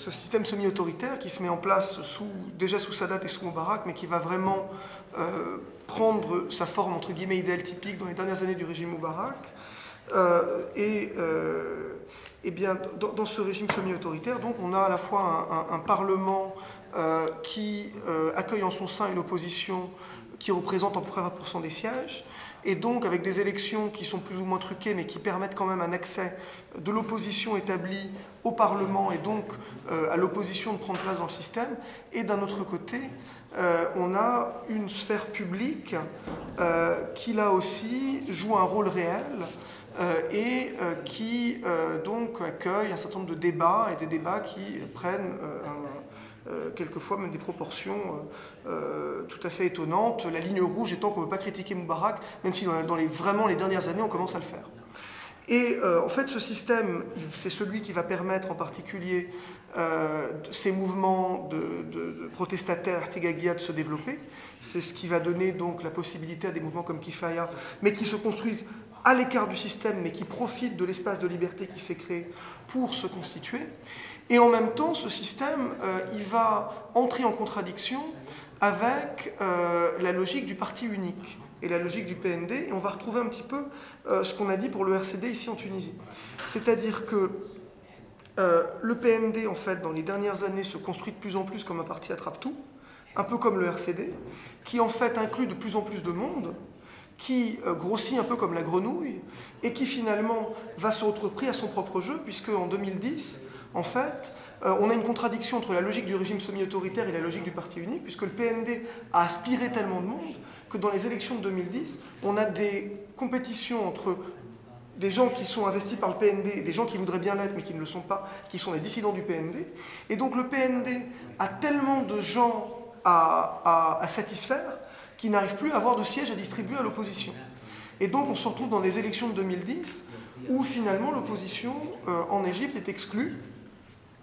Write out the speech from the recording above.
ce système semi-autoritaire qui se met en place déjà sous Sadat et sous Moubarak, mais qui va vraiment prendre sa forme entre guillemets idéale typique dans les dernières années du régime Moubarak. Et bien, dans ce régime semi-autoritaire, donc, on a à la fois un parlement qui accueille en son sein une opposition qui représente à peu près 20% des sièges, et donc avec des élections qui sont plus ou moins truquées, mais qui permettent quand même un accès de l'opposition établie au Parlement, et donc à l'opposition de prendre place dans le système. Et d'un autre côté, on a une sphère publique qui, là aussi, joue un rôle réel, et qui donc accueille un certain nombre de débats, et des débats qui prennent quelquefois même des proportions tout à fait étonnantes. La ligne rouge étant qu'on ne peut pas critiquer Moubarak, même si vraiment les dernières années on commence à le faire. Et en fait ce système, c'est celui qui va permettre en particulier ces mouvements de protestataires Tigagia de se développer. C'est ce qui va donner donc la possibilité à des mouvements comme Kifaya, mais qui se construisent à l'écart du système, mais qui profitent de l'espace de liberté qui s'est créé pour se constituer. Et en même temps, ce système, il va entrer en contradiction avec la logique du parti unique et la logique du PND, et on va retrouver un petit peu ce qu'on a dit pour le RCD ici en Tunisie. C'est-à-dire que le PND, en fait, dans les dernières années, se construit de plus en plus comme un parti attrape-tout, un peu comme le RCD, qui en fait inclut de plus en plus de monde, qui grossit un peu comme la grenouille, et qui finalement va se retrouver pris à son propre jeu, puisque en 2010, en fait, on a une contradiction entre la logique du régime semi-autoritaire et la logique du parti unique, puisque le PND a aspiré tellement de monde que dans les élections de 2010, on a des compétitions entre des gens qui sont investis par le PND et des gens qui voudraient bien l'être mais qui ne le sont pas, qui sont des dissidents du PND. Et donc le PND a tellement de gens à satisfaire qui n'arrivent plus à avoir de sièges à distribuer à l'opposition. Et donc on se retrouve dans des élections de 2010 où finalement l'opposition en Égypte est exclue